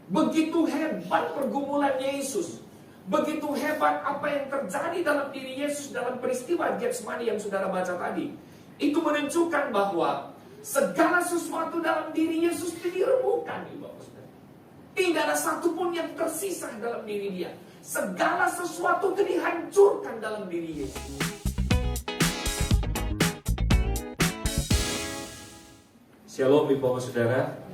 Begitu hebat pergumulan Yesus. Begitu hebat apa yang terjadi dalam diri Yesus dalam peristiwa Getsemani yang saudara baca tadi. Itu menunjukkan bahwa segala sesuatu dalam diri Yesus diremukkan. Tidak ada satupun yang tersisa dalam diri dia. Segala sesuatu itu dihancurkan dalam diri Yesus. Shalom Bapak Saudara.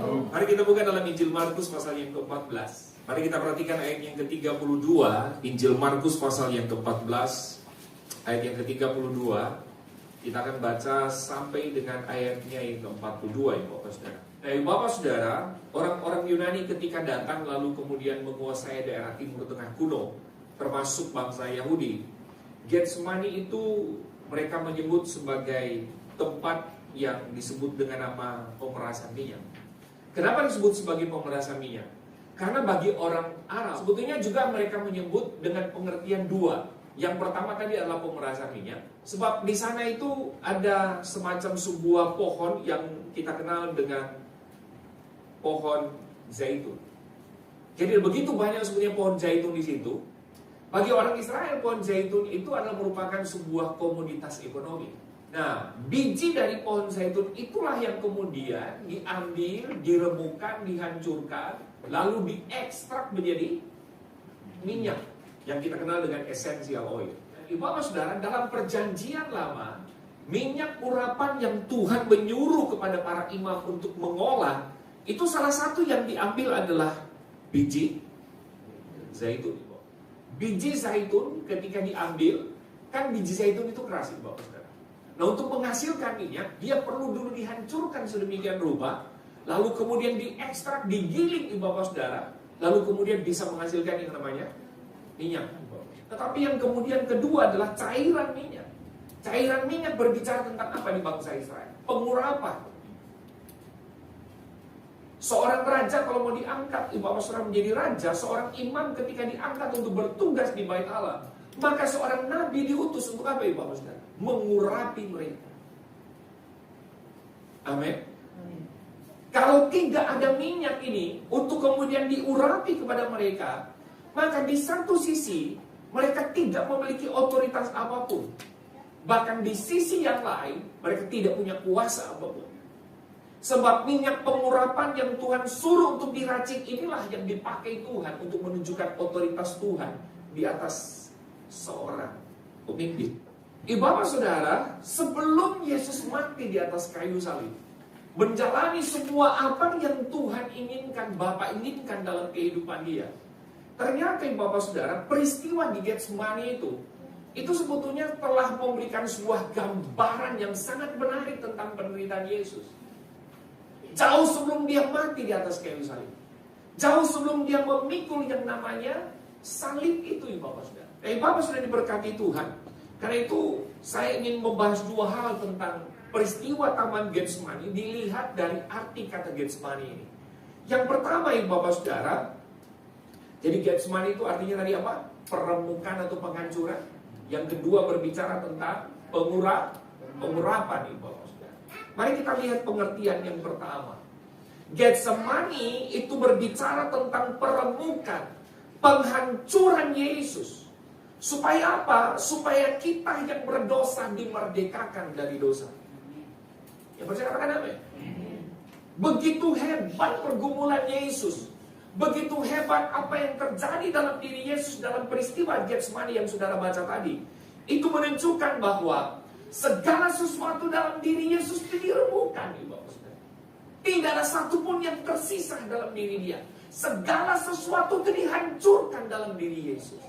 Mari kita buka dalam Injil Markus pasal yang ke-14. Mari kita perhatikan ayat yang ke-32. Injil Markus pasal yang ke-14 ayat yang ke-32. Kita akan baca sampai dengan ayatnya yang ke-42 ya Bapak Saudara. Nah Bapak Saudara, orang-orang Yunani ketika datang lalu kemudian menguasai daerah Timur Tengah kuno, termasuk bangsa Yahudi, Getsemani itu mereka menyebut sebagai tempat yang disebut dengan nama pemerasan minyak. Kenapa disebut sebagai pemerasan minyak? Karena bagi orang Arab sebetulnya juga mereka menyebut dengan pengertian dua. Yang pertama tadi adalah pemerasan minyak, sebab di sana itu ada semacam sebuah pohon yang kita kenal dengan pohon zaitun. Jadi begitu banyak sebenarnya pohon zaitun di situ. Bagi orang Israel pohon zaitun itu adalah merupakan sebuah komoditas ekonomi. Nah, biji dari pohon zaitun itulah yang kemudian diambil, diremukkan, dihancurkan, lalu diekstrak menjadi minyak yang kita kenal dengan essential oil. Bapak Saudara, dalam perjanjian lama, minyak urapan yang Tuhan menyuruh kepada para imam untuk mengolah, itu salah satu yang diambil adalah biji zaitun. Biji zaitun ketika diambil, kan biji zaitun itu keras, Bapak Saudara. Nah untuk menghasilkan minyak, dia perlu dulu dihancurkan sedemikian rupa, lalu kemudian diekstrak, digiling Bapak Saudara, lalu kemudian bisa menghasilkan yang namanya minyak. Tetapi yang kemudian kedua adalah cairan minyak. Cairan minyak berbicara tentang apa di bangsa Israel? Pengurapan. Seorang raja kalau mau diangkat, Bapak Saudara menjadi raja, seorang imam ketika diangkat untuk bertugas di Bait Allah, maka seorang nabi diutus untuk apa Bapak Saudara? Mengurapi mereka. Amin. Kalau tidak ada minyak ini untuk kemudian diurapi kepada mereka, maka di satu sisi mereka tidak memiliki otoritas apapun. Bahkan di sisi yang lain mereka tidak punya kuasa apapun. Sebab minyak pengurapan yang Tuhan suruh untuk diracik inilah yang dipakai Tuhan untuk menunjukkan otoritas Tuhan di atas seorang pemimpin. Bapak Saudara, sebelum Yesus mati di atas kayu salib, menjalani semua apa yang Tuhan inginkan, Bapa inginkan dalam kehidupan dia, ternyata Bapak Saudara, peristiwa di Getsemani itu sebetulnya telah memberikan sebuah gambaran yang sangat menarik tentang penderitaan Yesus. Jauh sebelum dia mati di atas kayu salib, jauh sebelum dia memikul yang namanya salib itu Bapak Saudara. Bapak sudah diberkati Tuhan. Karena itu saya ingin membahas dua hal tentang peristiwa Taman Getsemani dilihat dari arti kata Getsemani ini. Yang pertama Bapak Saudara, jadi Getsemani itu artinya tadi apa? Peremukan atau penghancuran. Yang kedua berbicara tentang pengurapan Bapak Saudara. Mari kita lihat pengertian yang pertama. Getsemani itu berbicara tentang peremukan, penghancuran Yesus. Supaya apa? Supaya kita yang berdosa dimerdekakan dari dosa. Ya percaya katakan amin. Begitu hebat pergumulan Yesus. Begitu hebat apa yang terjadi dalam diri Yesus dalam peristiwa Getsemani yang saudara baca tadi. Itu menunjukkan bahwa segala sesuatu dalam diri Yesus itu diremukkan. Tidak ada satupun yang tersisa dalam diri dia. Segala sesuatu itu dihancurkan dalam diri Yesus.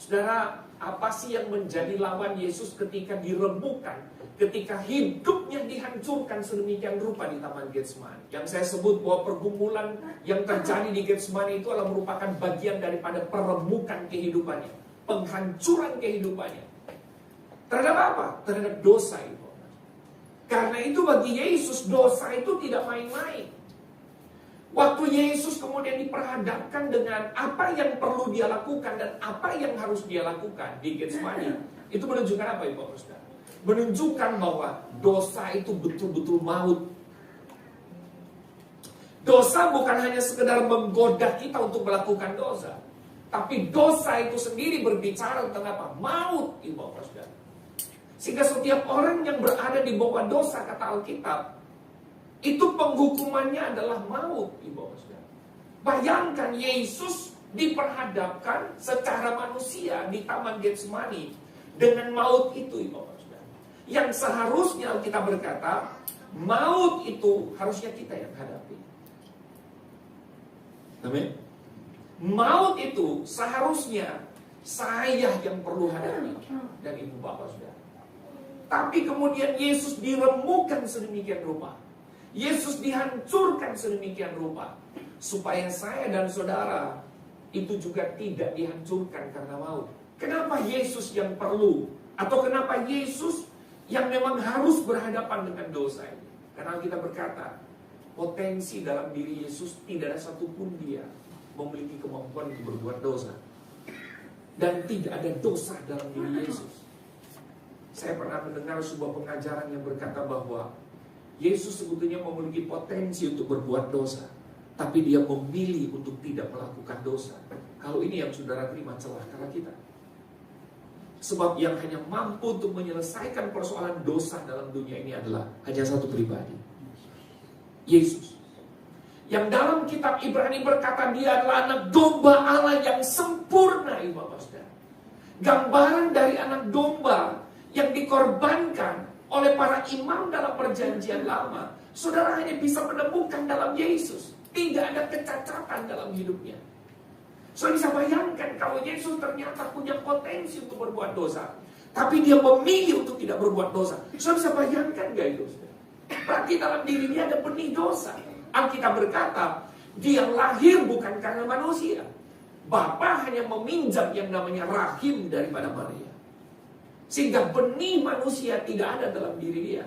Saudara, apa sih yang menjadi lawan Yesus ketika diremukkan, ketika hidupnya dihancurkan sedemikian rupa di Taman Getsemani? Yang saya sebut bahwa pergumulan yang terjadi di Getsemani itu adalah merupakan bagian daripada peremukan kehidupannya, penghancuran kehidupannya. Terhadap apa? Terhadap dosa itu. Karena itu bagi Yesus dosa itu tidak main-main. Waktu Yesus kemudian diperhadapkan dengan apa yang perlu dia lakukan dan apa yang harus dia lakukan di Getsemani, itu menunjukkan apa Bapak Saudara? Menunjukkan bahwa dosa itu betul-betul maut. Dosa bukan hanya sekedar menggoda kita untuk melakukan dosa, tapi dosa itu sendiri berbicara tentang apa? Maut, Ibu Bapak Saudara. Sehingga setiap orang yang berada di bawah dosa, kata Alkitab, itu penghukumannya adalah maut, Ibu Bapak Saudara. Bayangkan Yesus diperhadapkan secara manusia di Taman Getsemani dengan maut itu, Ibu Bapak Saudara. Yang seharusnya kita berkata, maut itu harusnya kita yang hadapi. Amin. Maut itu seharusnya saya yang perlu hadapi dan Ibu Bapak Saudara. Tapi kemudian Yesus diremukkan sedemikian rupa. Yesus dihancurkan sedemikian rupa supaya saya dan saudara itu juga tidak dihancurkan karena maut. Kenapa Yesus yang perlu? Atau kenapa Yesus yang memang harus berhadapan dengan dosa ini? Karena kita berkata, potensi dalam diri Yesus tidak ada satupun dia memiliki kemampuan untuk berbuat dosa. Dan tidak ada dosa dalam diri Yesus. Saya pernah mendengar sebuah pengajaran yang berkata bahwa Yesus sebetulnya memiliki potensi untuk berbuat dosa, tapi dia memilih untuk tidak melakukan dosa. Kalau ini yang saudara terima, celakalah kita. Sebab yang hanya mampu untuk menyelesaikan persoalan dosa dalam dunia ini adalah hanya satu pribadi, Yesus. Yang dalam kitab Ibrani berkata dia adalah anak domba Allah yang sempurna, Ibu Bapak Saudara. Gambaran dari anak domba yang dikorbankan oleh para imam dalam perjanjian lama. Saudara hanya bisa menemukan dalam Yesus. Tidak ada kecacatan dalam hidupnya. Saudara bisa bayangkan kalau Yesus ternyata punya potensi untuk berbuat dosa, tapi dia memilih untuk tidak berbuat dosa. Saudara bisa bayangkan gak itu? Berarti dalam diri dia ada benih dosa. Alkitab berkata, dia lahir bukan karena manusia. Bapa hanya meminjam yang namanya rahim daripada Maria. Sehingga benih manusia tidak ada dalam diri dia.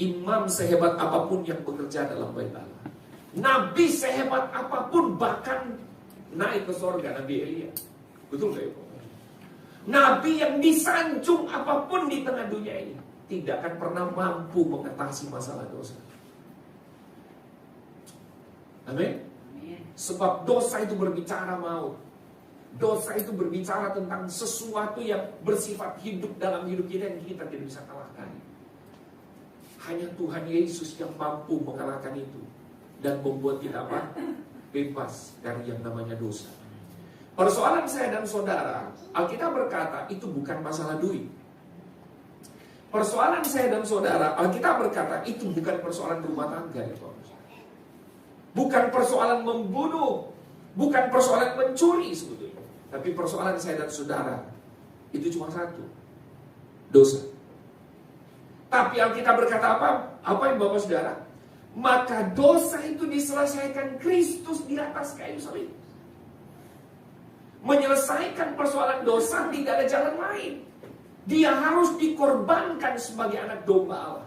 Imam sehebat apapun yang bekerja dalam bait Allah, nabi sehebat apapun, bahkan naik ke sorga, Nabi Elia. Betul gak ya? Nabi yang disanjung apapun di tengah dunia ini tidak akan pernah mampu mengatasi masalah dosa. Amin. Sebab dosa itu berbicara maut. Dosa itu berbicara tentang sesuatu yang bersifat hidup dalam hidup kita yang kita tidak bisa kalahkan. Hanya Tuhan Yesus yang mampu mengalahkan itu dan membuat kita apa? Bebas dari yang namanya dosa. Persoalan saya dan saudara, Alkitab berkata itu bukan masalah duit. Persoalan saya dan saudara, Alkitab berkata itu bukan persoalan rumah tangga, ya Pak. Bukan persoalan membunuh, bukan persoalan mencuri sebetulnya. Tapi persoalan saya dan saudara itu cuma satu, dosa. Tapi Alkitab berkata apa? Apa yang Bapak Saudara? Maka dosa itu diselesaikan Kristus di atas kayu salib. Menyelesaikan persoalan dosa tidak ada jalan lain. Dia harus dikorbankan sebagai anak domba Allah.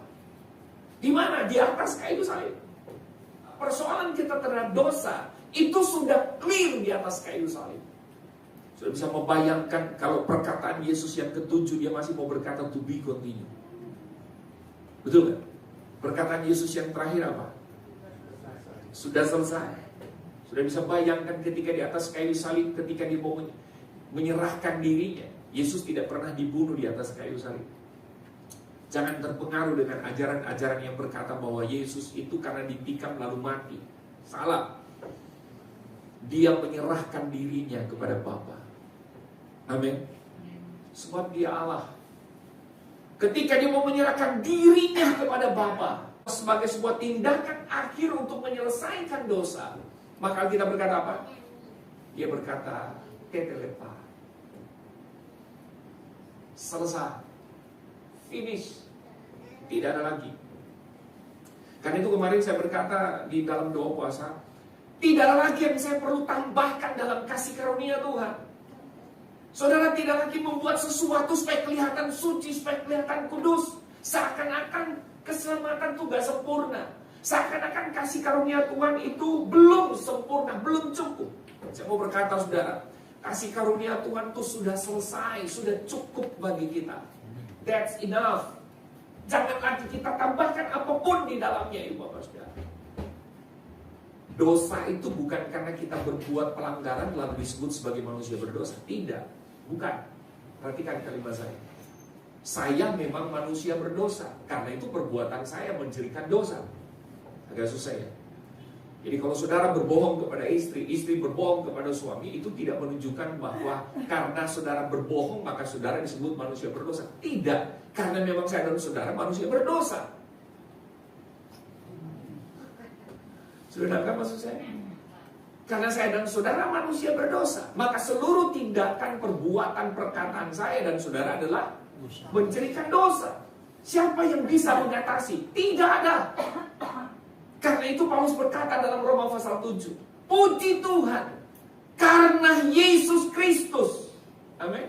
Di mana? Di atas kayu salib. Persoalan kita terhadap dosa itu sudah clear di atas kayu salib. Sudah bisa membayangkan kalau perkataan Yesus yang ketujuh dia masih mau berkata to be continue. Betul kan? Perkataan Yesus yang terakhir apa? Sudah selesai. Sudah bisa bayangkan ketika di atas kayu salib, ketika dia mau menyerahkan dirinya. Yesus tidak pernah dibunuh di atas kayu salib. Jangan terpengaruh dengan ajaran-ajaran yang berkata bahwa Yesus itu karena ditikam lalu mati. Salah. Dia menyerahkan dirinya kepada Bapa. Amin. Sebab dia Allah. Ketika dia mau menyerahkan dirinya kepada Bapa sebagai sebuah tindakan akhir untuk menyelesaikan dosa, maka kita berkata apa? Dia berkata, tetelepa. Selesai. Finish. Tidak ada lagi. Karena itu kemarin saya berkata di dalam doa puasa, tidak ada lagi yang saya perlu tambahkan dalam kasih karunia Tuhan. Saudara tidak lagi membuat sesuatu supaya kelihatan suci, supaya kelihatan kudus. Seakan-akan keselamatan itu gak sempurna. Seakan-akan kasih karunia Tuhan itu belum sempurna, belum cukup. Saya mau berkata saudara, kasih karunia Tuhan itu sudah selesai, sudah cukup bagi kita. That's enough. Jangan lagi kita tambahkan apapun di dalamnya, Ibu Bapak Saudara. Dosa itu bukan karena kita berbuat pelanggaran lalu disebut sebagai manusia berdosa. Tidak, bukan. Perhatikan kalimat saya. Saya memang manusia berdosa, karena itu perbuatan saya menjadikan dosa. Agak susah ya. Jadi kalau saudara berbohong kepada istri, istri berbohong kepada suami, itu tidak menunjukkan bahwa karena saudara berbohong maka saudara disebut manusia berdosa. Tidak, karena memang saya dan saudara manusia berdosa. Sudah nangkap maksud saya? Karena saya dan saudara manusia berdosa, maka seluruh tindakan, perbuatan, perkataan saya dan saudara adalah menjadikan dosa. Siapa yang bisa mengatasi? Tidak ada. Karena itu Paulus berkata dalam Roma pasal 7, puji Tuhan karena Yesus Kristus. Amin.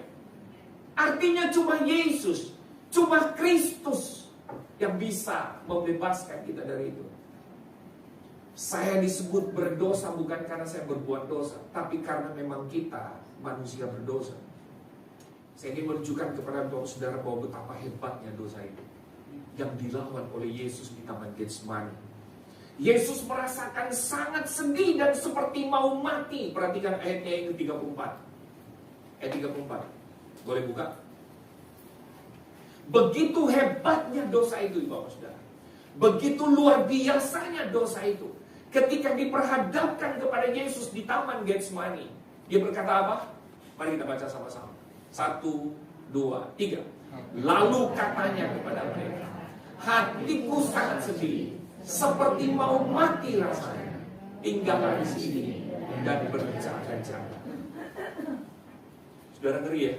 Artinya cuma Yesus, cuma Kristus yang bisa membebaskan kita dari itu. Saya disebut berdosa bukan karena saya berbuat dosa, tapi karena memang kita manusia berdosa. Saya ingin menunjukkan kepada Bapak Saudara bahwa betapa hebatnya dosa itu yang dilawan oleh Yesus di Taman Getsemani. Yesus merasakan sangat sedih dan seperti mau mati. Perhatikan ayatnya yang ke-34. Ayat 34. Boleh buka? Begitu hebatnya dosa itu, Bapak Saudara. Begitu luar biasanya dosa itu. Ketika diperhadapkan kepada Yesus di Taman Getsemani, dia berkata apa? Mari kita baca sama-sama. 1, 2, 3. Lalu katanya kepada mereka, hatiku sangat sedih, seperti mau mati rasanya. Tinggallah di sini dan berjaga-jaga. Saudara ngeri ya?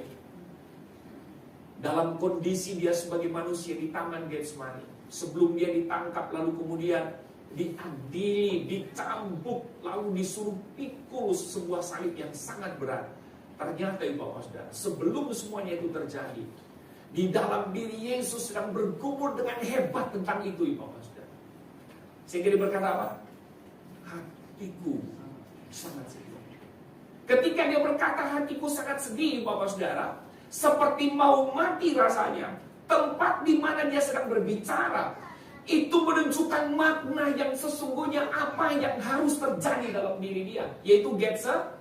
Dalam kondisi dia sebagai manusia di Taman Getsemani, sebelum dia ditangkap lalu kemudian diadili, dicambuk, lalu disuruh pikul sebuah salib yang sangat berat. Ternyata Ibu Bapak Saudara, sebelum semuanya itu terjadi, di dalam diri Yesus sedang bergumul dengan hebat tentang itu, Ibu Bapak Saudara. Sehingga dia berkata apa? Hatiku sangat sedih. Ketika dia berkata hatiku sangat sedih, Bapak Saudara, seperti mau mati rasanya, tempat di mana dia sedang berbicara itu menunjukkan makna yang sesungguhnya apa yang harus terjadi dalam diri dia, yaitu Getsemani.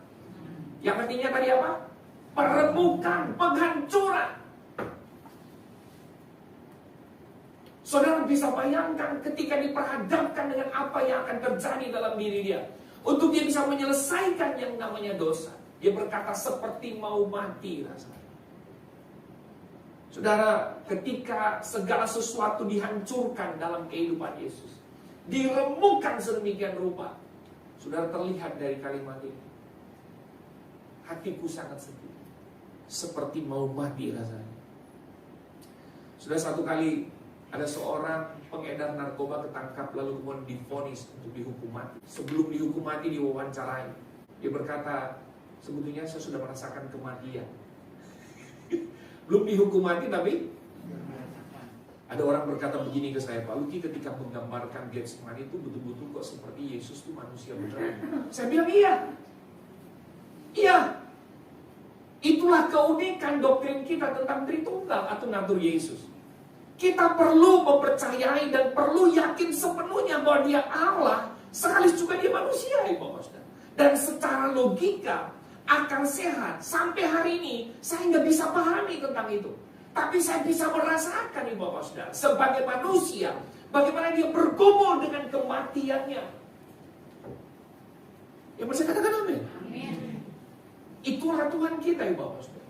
Yang artinya tadi apa? Peremukan, penghancuran. Saudara bisa bayangkan ketika diperhadapkan dengan apa yang akan terjadi dalam diri dia. Untuk dia bisa menyelesaikan yang namanya dosa. Dia berkata seperti mau mati rasanya. Saudara, ketika segala sesuatu dihancurkan dalam kehidupan Yesus, diremukkan sedemikian rupa, saudara terlihat dari kalimat ini. Hatiku sangat sedih, seperti mau mati rasanya. Sudah satu kali ada seorang pengedar narkoba ketangkap lalu kemudian divonis untuk dihukum mati. Sebelum dihukum mati diwawancarai, dia berkata, sebetulnya saya sudah merasakan kematian. Belum dihukum mati tapi ada orang berkata begini ke saya, Pak Luki, ketika menggambarkan Getsemani itu betul-betul kok seperti Yesus itu manusia beneran. Saya bilang iya. Iya. Itulah keunikan doktrin kita tentang Tritunggal atau natur Yesus. Kita perlu mempercayai dan perlu yakin sepenuhnya bahwa dia Allah, sekaligus juga dia manusia, Ibu Bapak. Dan secara logika, akal sehat, sampai hari ini saya nggak bisa pahami tentang itu. Tapi saya bisa merasakan, Ibu Bapak Saudara, sebagai manusia, bagaimana dia bergumul dengan kematiannya. Yang bisa katakan amin. Itulah Tuhan kita, Ibu Bapak Saudara.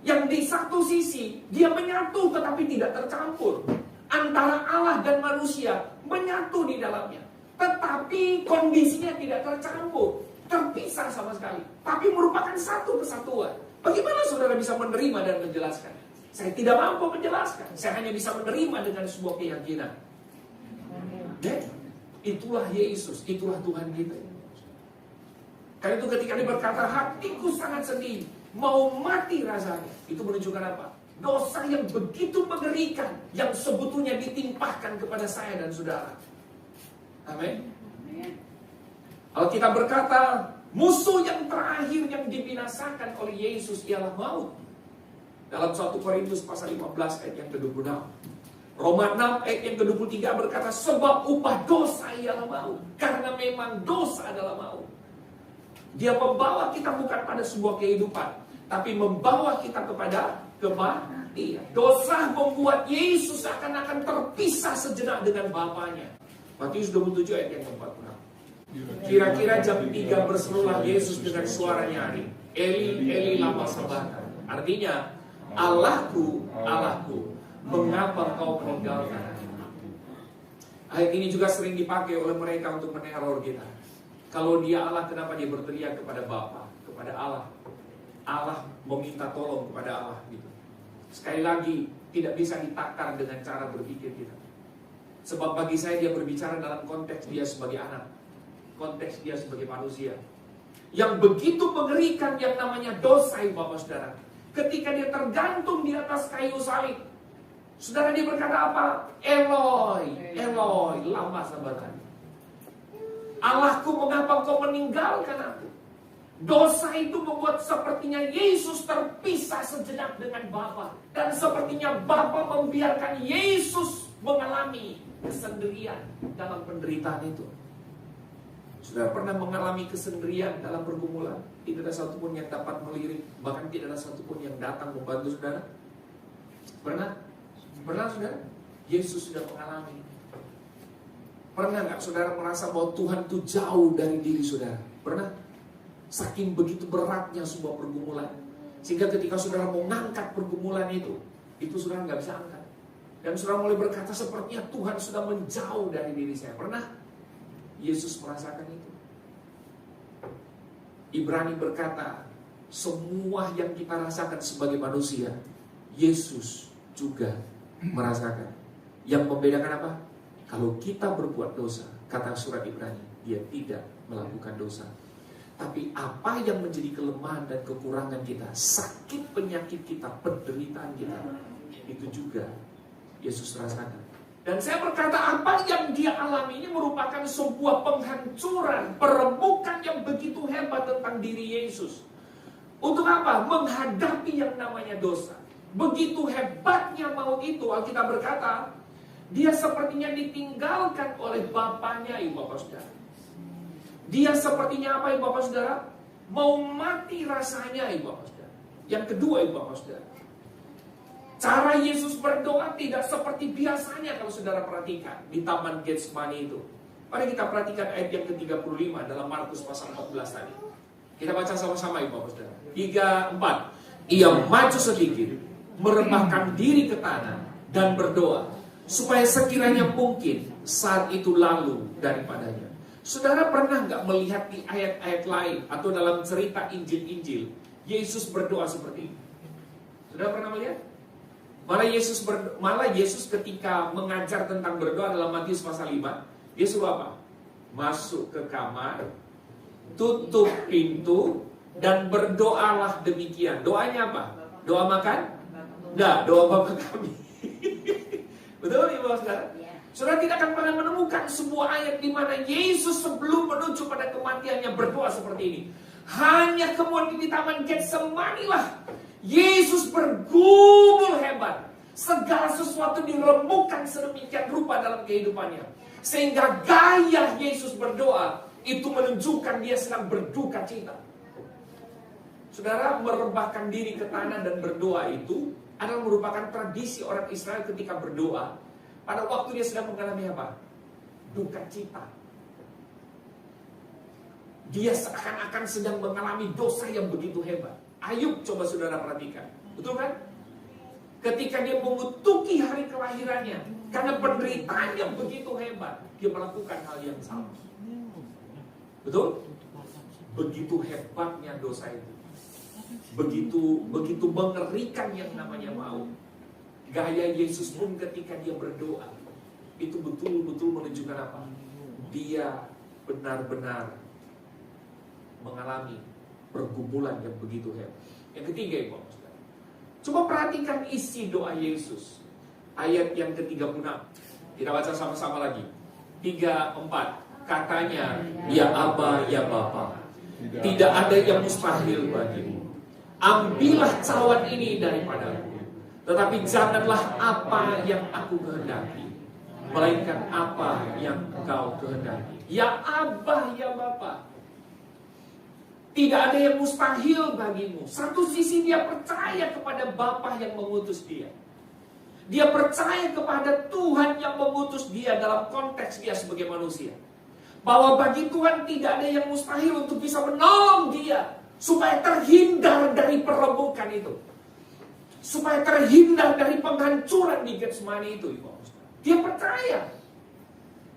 Yang di satu sisi dia menyatu tetapi tidak tercampur. Antara Allah dan manusia menyatu di dalamnya. Tetapi kondisinya tidak tercampur, terpisah sama sekali, tapi merupakan satu kesatuan. Bagaimana saudara bisa menerima dan menjelaskan? Saya tidak mampu menjelaskan. Saya hanya bisa menerima dengan sebuah keyakinan. Dan itulah Yesus, itulah Tuhan kita. Karena itu ketika dia berkata, hatiku sangat sedih, mau mati rasanya, itu menunjukkan apa? Dosa yang begitu mengerikan, yang sebetulnya ditimpahkan kepada saya dan saudara. Amin. Alkitab berkata, musuh yang terakhir yang dibinasakan oleh Yesus ialah maut. Dalam 1 Korintus pasal 15 ayat yang ke-26. Roma 6 ayat yang ke-23 berkata, sebab upah dosa ialah maut. Karena memang dosa adalah maut. Dia membawa kita bukan pada sebuah kehidupan, tapi membawa kita kepada kematian. Dosa membuat Yesus akan terpisah sejenak dengan Bapanya. Matius 27 ayat yang ke-46. Kira-kira jam 3 berserulah Yesus dengan suara nyaring, Eli, Eli lama sabachthani. Artinya, Allahku, Allahku, mengapa engkau meninggalkan aku? Ayat ini juga sering dipakai oleh mereka untuk meneror kita. Kalau dia Allah, kenapa dia berteriak kepada Bapa, kepada Allah? Allah meminta tolong kepada Allah gitu. Sekali lagi, tidak bisa ditakar dengan cara berpikir kita. Sebab bagi saya dia berbicara dalam konteks dia sebagai anak, konteks dia sebagai manusia yang begitu mengerikan yang namanya dosa, Bapak Saudara. Ketika dia tergantung di atas kayu salib, Saudara, dia berkata apa? Eloi, Eloi, lama sabachthani. Allahku, mengapa engkau meninggalkan aku? Dosa itu membuat sepertinya Yesus terpisah sejenak dengan Bapa. Dan sepertinya Bapa membiarkan Yesus mengalami kesendirian dalam penderitaan itu. Sudah pernah mengalami kesendirian dalam pergumulan? Tidak ada satupun yang dapat melirik, bahkan tidak ada satupun yang datang membantu saudara. Pernah? Pernah saudara? Yesus sudah mengalami. Pernah nggak saudara merasa bahwa Tuhan itu jauh dari diri saudara? Pernah? Saking begitu beratnya sebuah pergumulan, sehingga ketika saudara mau ngangkat pergumulan itu saudara nggak bisa angkat. Dan saudara mulai berkata, sepertinya Tuhan sudah menjauh dari diri saya. Pernah? Yesus merasakan itu. Ibrani berkata, semua yang kita rasakan sebagai manusia, Yesus juga merasakan. Yang membedakan apa? Kalau kita berbuat dosa, kata surat Ibrani, dia tidak melakukan dosa. Tapi apa yang menjadi kelemahan dan kekurangan kita, sakit penyakit kita, penderitaan kita, itu juga Yesus rasakan. Dan saya berkata, apa yang dia alami ini merupakan sebuah penghancuran, perebukan yang begitu hebat tentang diri Yesus. Untuk apa? Menghadapi yang namanya dosa. Begitu hebatnya maut itu, Alkitab berkata, dia sepertinya ditinggalkan oleh Bapanya, ibu bapak saudara. Dia sepertinya apa, ibu bapak saudara? Mau mati rasanya, ibu bapak saudara. Yang kedua, ibu bapak saudara, cara Yesus berdoa tidak seperti biasanya. Kalau saudara perhatikan di Taman Getsemani itu, mari kita perhatikan ayat yang ke-35 dalam Markus pasal 14 tadi. Kita baca sama-sama, ibu bapak saudara. 3, 4. Ia maju sedikit, merebahkan diri ke tanah dan berdoa, supaya sekiranya mungkin saat itu lalu daripadanya. Saudara pernah nggak melihat di ayat-ayat lain atau dalam cerita Injil-Injil Yesus berdoa seperti ini? Saudara pernah melihat? Malah Yesus ketika mengajar tentang berdoa dalam Matius pasal 5, dia suruh apa? Masuk ke kamar, tutup pintu, dan berdoalah demikian. Doanya apa? Doa makan? Enggak, doa Bapa kami. Betul ya, Bapak Saudara? Saudara tidak akan pernah menemukan sebuah ayat di mana Yesus sebelum menuju pada kematiannya berdoa seperti ini. Hanya kemudian di Taman Getsemani lah Yesus bergumul hebat. Segala sesuatu diremukkan sedemikian rupa dalam kehidupannya, sehingga gaya Yesus berdoa itu menunjukkan dia sedang berduka cita. Saudara, merebahkan diri ke tanah dan berdoa itu adalah merupakan tradisi orang Israel ketika berdoa pada waktu dia sedang mengalami apa? Duka cita. Dia seakan-akan sedang mengalami dosa yang begitu hebat. Ayub, coba saudara perhatikan, betul kan? Ketika dia mengutuki hari kelahirannya, karena penderitaan yang begitu hebat, dia melakukan hal yang sama. Betul? Begitu hebatnya dosa itu. Begitu mengerikan yang namanya maut. Gaya Yesus pun ketika dia berdoa, itu betul-betul menunjukkan apa? Dia benar-benar mengalami pergumulan yang begitu hebat. Yang ketiga, ibu bapak saudara, coba perhatikan isi doa Yesus. Ayat yang ke-36. Kita baca sama-sama lagi. 3, 4. Katanya, ya Aba, ya Bapa, tidak ada yang mustahil bagimu. Ambillah cawan ini daripadaku, Tetapi janganlah apa yang aku kehendaki, melainkan apa yang Engkau kehendaki. Ya Abah, ya Bapa. Tidak ada yang mustahil bagimu. Satu sisi dia percaya kepada Bapa yang mengutus dia. Dia percaya kepada Tuhan yang mengutus dia dalam konteks dia sebagai manusia. Bahwa bagi Tuhan tidak ada yang mustahil untuk bisa menolong dia. Supaya terhindar dari perebukan itu. Supaya terhindar dari penghancuran di Getsemani itu. Dia percaya.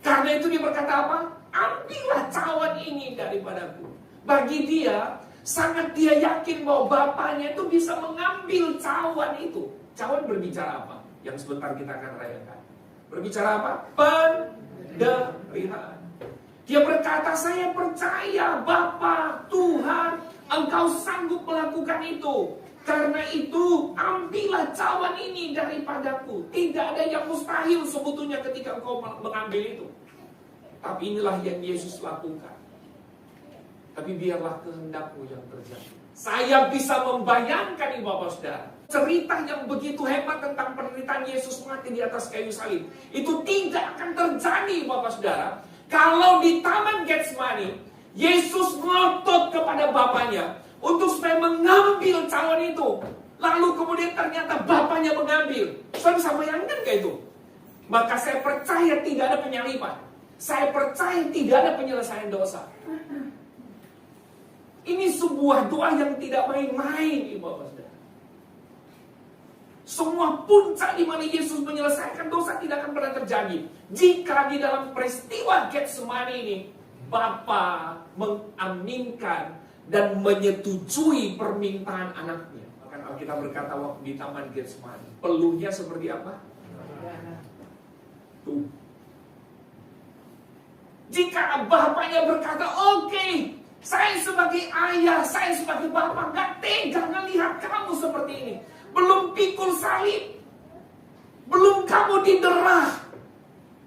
Karena itu dia berkata apa? Ambillah cawan ini daripadaku. Bagi dia, sangat dia yakin bahwa Bapaknya itu bisa mengambil cawan itu. Cawan berbicara apa? Yang sebentar kita akan rayakan. Berbicara apa? Penderitaan. Dia berkata, saya percaya Bapa, Tuhan, Engkau sanggup melakukan itu. Karena itu, ambillah cawan ini daripadaku. Tidak ada yang mustahil sebetulnya ketika Engkau mengambil itu. Tapi inilah yang Yesus lakukan. Tapi biarlah kehendak-Mu yang terjadi. Saya bisa membayangkan nih Bapak Saudara, cerita yang begitu hebat tentang penderitaan Yesus mati di atas kayu salib. Itu tidak akan terjadi Bapak Saudara, kalau di Taman Getsemani, Yesus ngotot kepada Bapaknya untuk supaya mengambil cawan itu. Lalu kemudian ternyata Bapaknya mengambil. Saudara bisa bayangkan gak itu? Maka saya percaya tidak ada penyalipan. Saya percaya tidak ada penyelesaian dosa. Ini sebuah doa yang tidak main-main, Ibu Bapak Saudara. Semua puncak di mana Yesus menyelesaikan dosa tidak akan pernah terjadi jika di dalam peristiwa Getsemani ini Bapa mengaminkan dan menyetujui permintaan anaknya. Bahkan Alkitab berkata waktu di Taman Getsemani, peluhnya seperti apa? Tuh. Jika Bapaknya berkata, oke, saya sebagai ayah, saya sebagai bapak gak tega ngelihat kamu seperti ini. Belum pikul salib, belum kamu diderah,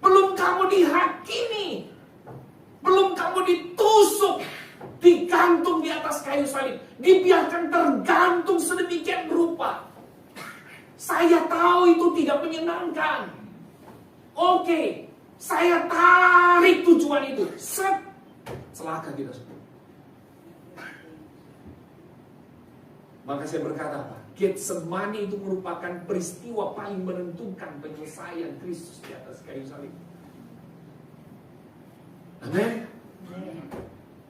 belum kamu dihakimi, belum kamu ditusuk, digantung di atas kayu salib, dibiarkan tergantung sedemikian rupa. Saya tahu itu tidak menyenangkan. Oke, saya tarik tujuan itu. Set, celaka kita semua. Maka saya berkata apa? Getsemani itu merupakan peristiwa paling menentukan penyelesaian Kristus di atas kayu salib. Amin.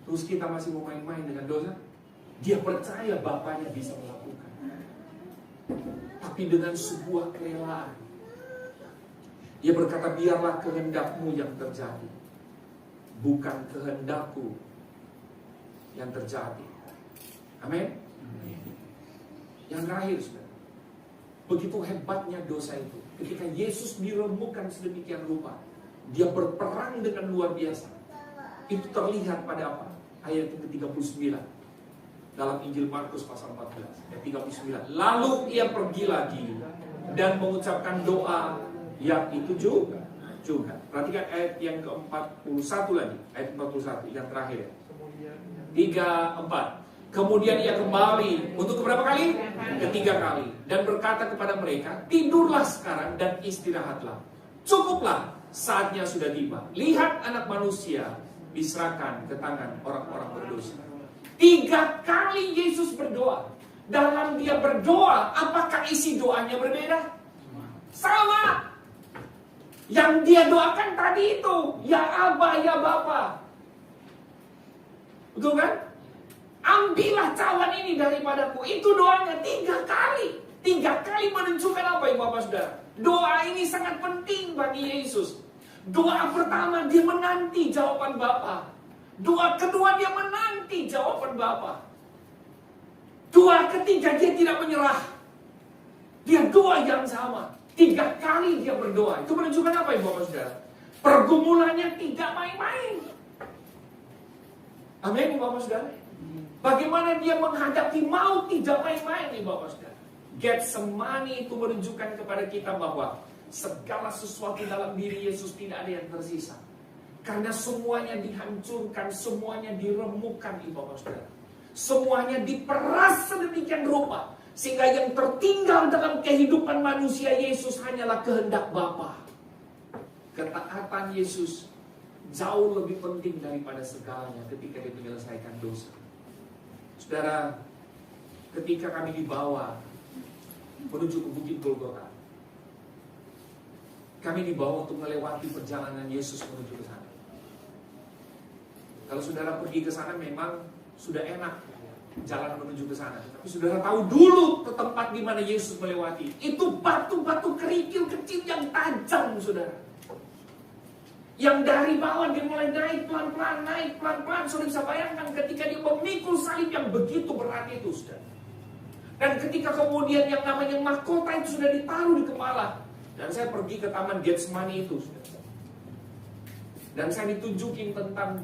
Terus kita masih mau main-main dengan dosa? Dia percaya Bapaknya bisa melakukan. Tapi dengan sebuah kerelaan. Dia berkata, biarlah kehendak-Mu yang terjadi, bukan kehendak-Ku yang terjadi. Amin. Yang terakhir, saudara, begitu hebatnya dosa itu. Ketika Yesus diremukkan sedemikian rupa, dia berperang dengan luar biasa. Itu terlihat pada apa? Ayat ke-39 dalam Injil Markus pasal 14 ayat 39. Lalu ia pergi lagi dan mengucapkan doa yang itu juga. Perhatikan ayat yang ke-41 lagi, ayat 41 yang terakhir. 3-4. Kemudian ia kembali untuk keberapa kali? Ketiga kali. Dan berkata kepada mereka, tidurlah sekarang dan istirahatlah. Cukuplah, saatnya sudah tiba. Lihat anak manusia diserahkan ke tangan orang-orang berdosa. 3 kali Yesus berdoa. Dalam dia berdoa, apakah isi doanya berbeda? Sama. Yang dia doakan tadi itu, ya Abah, ya Bapa. Betul kan? Ambillah cawan ini daripadaku. Itu doanya 3 kali. 3 kali menunjukkan apa Ibu Bapak Saudara? Doa ini sangat penting bagi Yesus. Doa pertama dia menanti jawaban Bapa. Doa kedua dia menanti jawaban Bapa. Doa ketiga dia tidak menyerah. Dia doa yang sama. 3 kali dia berdoa. Itu menunjukkan apa Ibu Bapak Saudara? Pergumulannya tidak main-main. Amin Ibu Bapak Saudara. Bagaimana dia menghadapi maut tidak main-main nih Bapak Saudara. Getsemani itu menunjukkan kepada kita bahwa segala sesuatu dalam diri Yesus tidak ada yang tersisa. Karena semuanya dihancurkan, semuanya diremukkan nih Bapak Saudara. Semuanya diperas sedemikian rupa. Sehingga yang tertinggal dalam kehidupan manusia Yesus hanyalah kehendak Bapa. Ketaatan Yesus jauh lebih penting daripada segalanya ketika dia menyelesaikan dosa. Saudara, ketika kami dibawa menuju ke Bukit Golgota, kami dibawa untuk melewati perjalanan Yesus menuju ke sana. Kalau saudara pergi ke sana memang sudah enak jalan menuju ke sana. Tapi saudara tahu dulu ke tempat di mana Yesus melewati. Itu batu-batu kerikil kecil yang tajam, saudara. Yang dari bawah dia mulai naik pelan-pelan. Saudara bisa bayangkan ketika dia memikul salib yang begitu berat itu, saudara. Dan ketika kemudian yang namanya mahkota itu sudah ditaruh di kepala. Dan saya pergi ke taman Getsemani itu, saudara. Dan saya ditunjukin tentang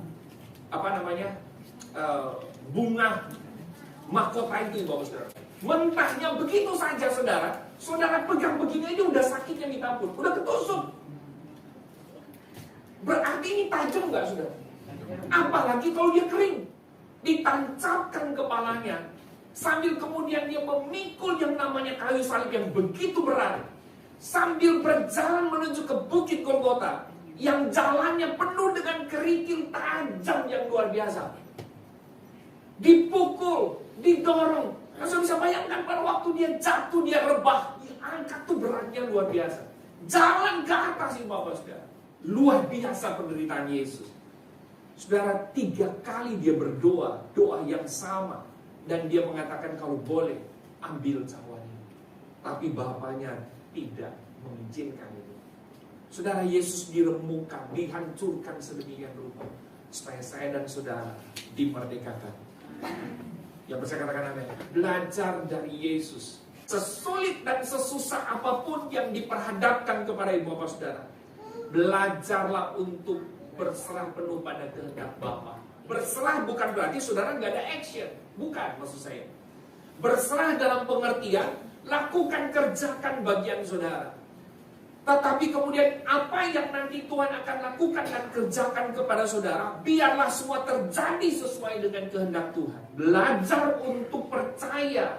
bunga mahkota itu, Bapak Saudara. Mentahnya begitu saja, saudara. Saudara pegang begini aja udah sakitnya minta ampun, udah ketusuk. Berarti ini tajam nggak, saudara? Apalagi kalau dia kering, ditancapkan kepalanya, sambil kemudian dia memikul yang namanya kayu salib yang begitu berat, sambil berjalan menuju ke Bukit Golgota, yang jalannya penuh dengan kerikil tajam yang luar biasa. Dipukul, didorong. Anda bisa bayangkan pada waktu dia jatuh, dia rebah, diangkat tuh beratnya luar biasa. Jalan ke atas ini, Bapak Saudara. Luar biasa penderitaan Yesus. Saudara, 3 kali dia berdoa, doa yang sama. Dan dia mengatakan kalau boleh, ambil nyawanya. Tapi Bapaknya tidak mengizinkan itu. Saudara, Yesus diremukkan, dihancurkan sedemikian rupa, supaya saya dan saudara dimerdekakan. Yang percaya katakan amin. Belajar dari Yesus. Sesulit dan sesusah apapun yang diperhadapkan kepada ibu bapak saudara, belajarlah untuk berserah penuh pada kehendak Bapa. Berserah bukan berarti saudara nggak ada action. Bukan maksud saya. Berserah dalam pengertian, lakukan, kerjakan bagian saudara. Tetapi kemudian apa yang nanti Tuhan akan lakukan dan kerjakan kepada saudara, biarlah semua terjadi sesuai dengan kehendak Tuhan. Belajar untuk percaya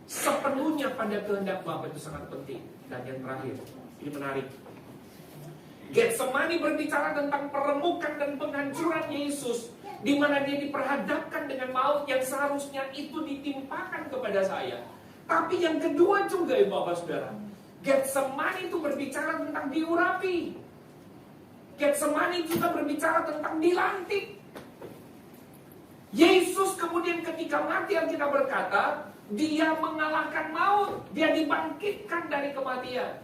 sepenuhnya pada kehendak Bapa itu sangat penting. Dan yang terakhir, ini menarik. Getsemani berbicara tentang peremukan dan penghancuran Yesus, di mana dia diperhadapkan dengan maut yang seharusnya itu ditimpakan kepada saya. Tapi yang kedua juga, ibu bapak saudara, Getsemani itu berbicara tentang diurapi. Getsemani juga berbicara tentang dilantik. Yesus kemudian ketika mati, yang kita berkata, dia mengalahkan maut, dia dibangkitkan dari kematian.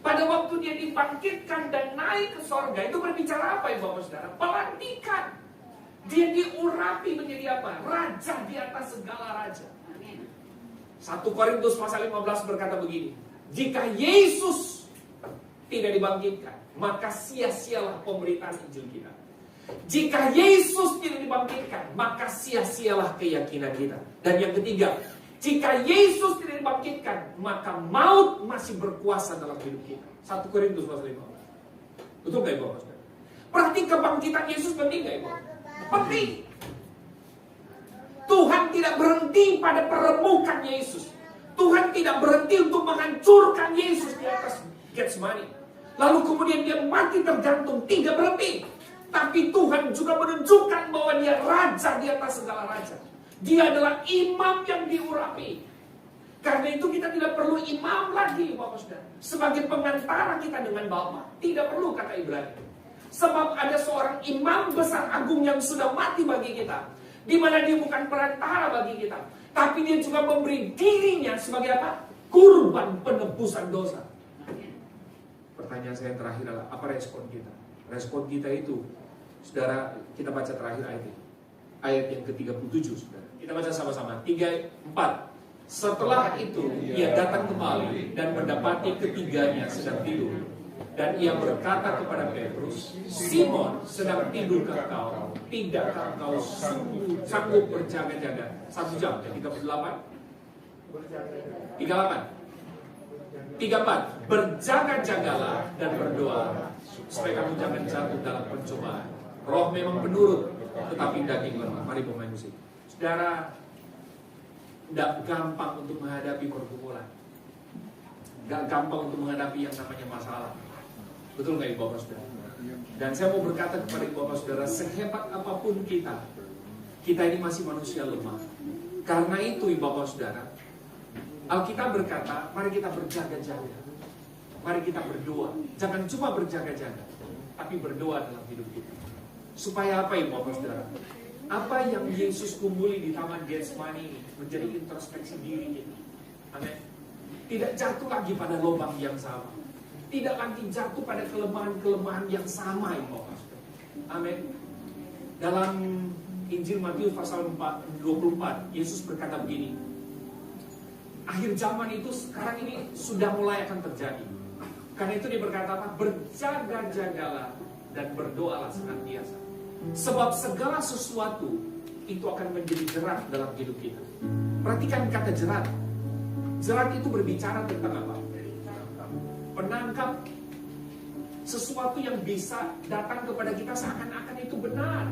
Pada waktu dia dibangkitkan dan naik ke sorga, itu berbicara apa, ibu bapak saudara? Pelantikan. Dia diurapi menjadi apa? Raja di atas segala raja. 1 Korintus pasal 15 berkata begini, jika Yesus tidak dibangkitkan, maka sia-sialah pemberitaan Injil kita. Jika Yesus tidak dibangkitkan, maka sia-sialah keyakinan kita. Dan yang ketiga, jika Yesus tidak dibangkitkan, maka maut masih berkuasa dalam hidup kita. 1 Korintus pasal 15. Betul gak ibu bapak? Berarti kebangkitan Yesus penting gak ibu? Penting. Tuhan tidak berhenti pada peremukan Yesus. Tuhan tidak berhenti untuk menghancurkan Yesus di atas Getsemani. Lalu kemudian dia mati tergantung, tidak berhenti. Tapi Tuhan juga menunjukkan bahwa dia raja di atas segala raja. Dia adalah imam yang diurapi. Karena itu kita tidak perlu imam lagi, Bapak Saudara, sebagai pengantara kita dengan Bapa. Tidak perlu, kata Ibrani. Sebab ada seorang imam besar agung yang sudah mati bagi kita, di mana dia bukan perantara bagi kita, tapi dia juga memberi dirinya sebagai apa? Kurban penebusan dosa. Pertanyaan saya yang terakhir adalah, apa respon kita? Respon kita itu, saudara, kita baca terakhir ayat ini. Ayat yang ke-37, saudara. Kita baca sama-sama. 3, 4. Setelah itu, ia datang kembali dan mendapati ketiganya sedang tidur. Dan ia berkata kepada Petrus, Simon, sedang tidurkah kau? Tidakkah kau sanggup berjaga-jaga 1 jam? 38 34. Berjaga-jagalah dan berdoa supaya kamu jangan jatuh dalam pencobaan. Roh memang penurut, tetapi daging lemah. Mari pemain musik. Saudara, Tidak gampang untuk menghadapi pergumulan. Gak gampang untuk menghadapi yang namanya masalah. Betul nggak Ibu Bapak Saudara? Dan saya mau berkata kepada Ibu Bapak Saudara, sehebat apapun kita ini masih manusia lemah. Karena itu Ibu Bapak Saudara, Alkitab berkata, mari kita berjaga-jaga. Mari kita berdoa. Jangan cuma berjaga-jaga, tapi berdoa dalam hidup kita. Supaya apa Ibu Bapak Saudara? Apa yang Yesus kumpuli di Taman Getsemani ini menjadi introspeksi diri kita. Amin. Tidak jatuh lagi pada lubang yang sama. Tidak lagi jatuh pada kelemahan-kelemahan yang sama Ibu Bapak Saudara. Amin. Dalam Injil Matius pasal 24, Yesus berkata begini. Akhir zaman itu sekarang ini sudah mulai akan terjadi. Karena itu dia berkata apa? Berjaga-jagalah dan berdoalah senantiasa. Sebab segala sesuatu itu akan menjadi jerat dalam hidup kita. Perhatikan kata jerat. Jerat itu berbicara tentang apa? Penangkap sesuatu yang bisa datang kepada kita seakan-akan itu benar,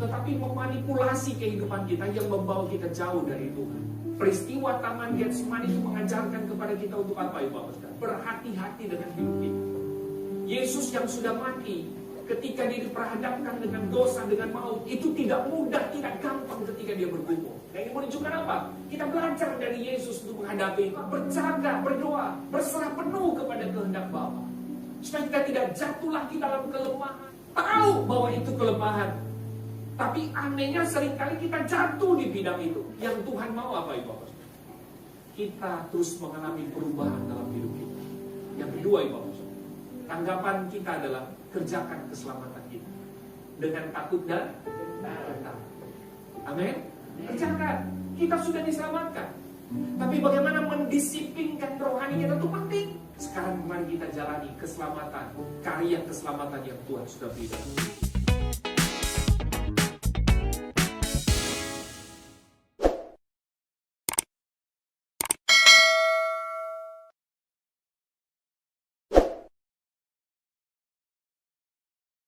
tetapi memanipulasi kehidupan kita yang membawa kita jauh dari Tuhan. Peristiwa Taman Getsemani itu mengajarkan kepada kita untuk apa Ibu Bapak Saudara? Berhati-hati dengan hidup kita. Yesus yang sudah mati, ketika dia diperhadapkan dengan dosa, dengan maut, itu tidak mudah, tidak gampang ketika dia bergumul. Dan ini menunjukkan apa? Kita belajar dari Yesus untuk menghadapi itu. Berjaga, berdoa, berserah penuh kepada kehendak Bapa. Supaya kita tidak jatuh lagi dalam kelemahan. Tahu bahwa itu kelemahan. Tapi anehnya seringkali kita jatuh di bidang itu. Yang Tuhan mau apa Ibu Bapak? Kita terus mengalami perubahan dalam hidup kita. Yang kedua Ibu Bapak, tanggapan kita adalah kerjakan keselamatan kita dengan takut dan rendah. Amin. Kerjakan. Kita sudah diselamatkan. Tapi bagaimana mendisiplinkan rohani kita itu penting. Sekarang mari kita jalani keselamatan, karya keselamatan yang Tuhan sudah berikan.